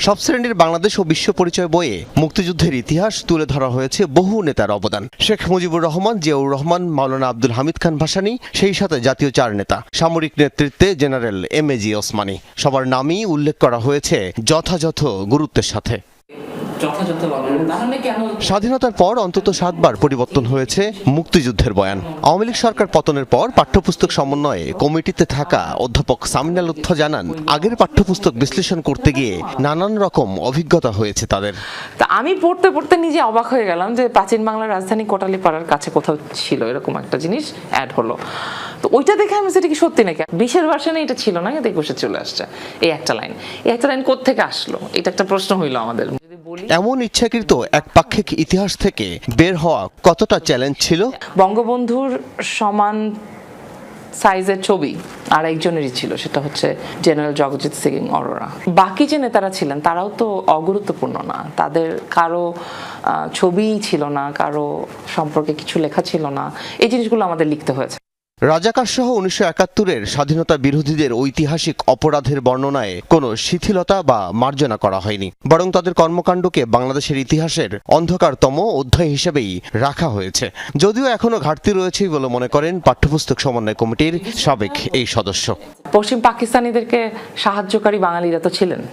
সব শ্রেণীর বাংলাদেশ ও বিশ্ব পরিচয় বইয়ে মুক্তিযুদ্ধের ইতিহাস তুলে ধরা হয়েছে বহু নেতার অবদান। শেখ মুজিবুর রহমান, জিয়াউর রহমান, মাওলানা আব্দুল হামিদ খান ভাসানী, সেই সাথে জাতীয় 4 নেতা, সামরিক নেতৃত্বে জেনারেল এম.এ.জি. ওসমানী, সবার নামই উল্লেখ করা হয়েছে যথাযথ গুরুত্বের সাথে। স্বাধীনতার পর অন্তত 7 বার পরিবর্তন হয়েছে মুক্তিযুদ্ধের বয়ান। আওয়ামী লীগ সরকার পতনের পর পাঠ্যপুস্তক সমন্বয়ে কমিটিতে থাকা অধ্যাপক সামিনা লুৎফা জানান, আগের পাঠ্যপুস্তক বিশ্লেষণ করতে গিয়ে নানান রকম অভিজ্ঞতা হয়েছে তাদের। তা আমি পড়তে পড়তে নিজে অবাক হয়ে গেলাম যে প্রাচীন বাংলার রাজধানী কোটালীপাড়ার কাছে কোথাও ছিল এরকম একটা জিনিস অ্যাড হলো। তো ওইটা দেখে আমি সেটা কি সত্যি নাকি, 20-এর ভার্সনে এটা ছিল না, কিন্তু 21-এ চলে আসছে। এই একটা লাইন কোত্থেকে আসলো, এটা একটা প্রশ্ন হইলো আমাদের। এমন ইচ্ছাকৃত একপাক্ষিক ইতিহাস থেকে বের হওয়া কতটা চ্যালেঞ্জ ছিল? বঙ্গবন্ধুর সমান সাইজের ছবি আর একজনেরই ছিল, সেটা হচ্ছে জেনারেল জগজিৎ সিং অরোরা। বাকি যে নেতারা ছিলেন তারাও তো অগুরুত্বপূর্ণ না, তাদের কারো ছবিই ছিল না, কারো সম্পর্কে কিছু লেখা ছিল না। এই জিনিসগুলো আমাদের লিখতে হয়েছে। রাজাকার সহ 1971-এর স্বাধীনতা বিরোধীদের ঐতিহাসিক অপরাধের বর্ণনায় কোনো শিথিলতা বা মার্জনা করা হয়নি, বরং তাদের কর্মকাণ্ডকে বাংলাদেশের ইতিহাসের অন্ধকারতম অধ্যায় হিসেবেই রাখা হয়েছে। যদিও এখনো ঘাটতি রয়েছে বলে মনে করেন পাঠ্যপুস্তক সমন্বয় কমিটির সাবেক এই সদস্য। পশ্চিম পাকিস্তানিদেরকে সাহায্যকারী বাঙালিরা তো ছিলেন,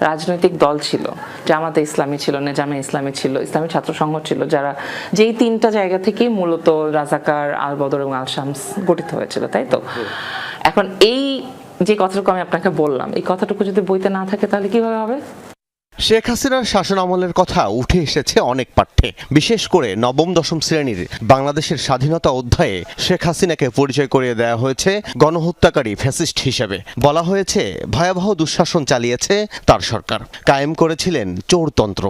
রাজনৈতিক দল ছিল, জামাতে ইসলামী ছিল, নেজামে ইসলামী ছিল, ইসলামী ছাত্র সংঘ ছিল, যারা যেই 3টা জায়গা থেকেই মূলত রাজাকার, আল বদর এবং আল শামস গঠিত হয়েছিল, তাই তো? এখন এই যে কথাটুকু আমি আপনাকে বললাম, এই কথাটুকু যদি বইতে না থাকে তাহলে কিভাবে হবে? শেখ হাসিনার শাসন আমলের কথা উঠে এসেছে অনেক পাঠ্যে। বিশেষ করে নবম-দশম শ্রেণীর বাংলাদেশের স্বাধীনতা অধ্যায়ে শেখ হাসিনাকে পরিচয় করিয়ে দেওয়া হয়েছে গণহত্যাকারী ফ্যাসিস্ট হিসেবে। বলা হয়েছে ভয়াবহ দুঃশাসন চালিয়েছে তার সরকার, কায়েম করেছিলেন চোরতন্ত্র।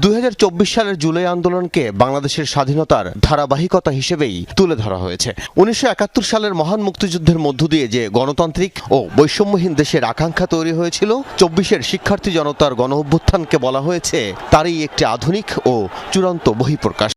2024 সালের জুলাই আন্দোলনকে বাংলাদেশের স্বাধীনতার ধারাবাহিকতা হিসেবেই তুলে ধরা হয়েছে। 1971 সালের মহান মুক্তিযুদ্ধের মধ্য দিয়ে যে গণতান্ত্রিক ও বৈষম্যহীন দেশের আকাঙ্ক্ষা তৈরি হয়েছিল, 24-এর শিক্ষার্থী জনতার গণ অভ্যুত্থানকে বলা হয়েছে তারই একটি আধুনিক ও চূড়ান্ত বহিঃপ্রকাশ।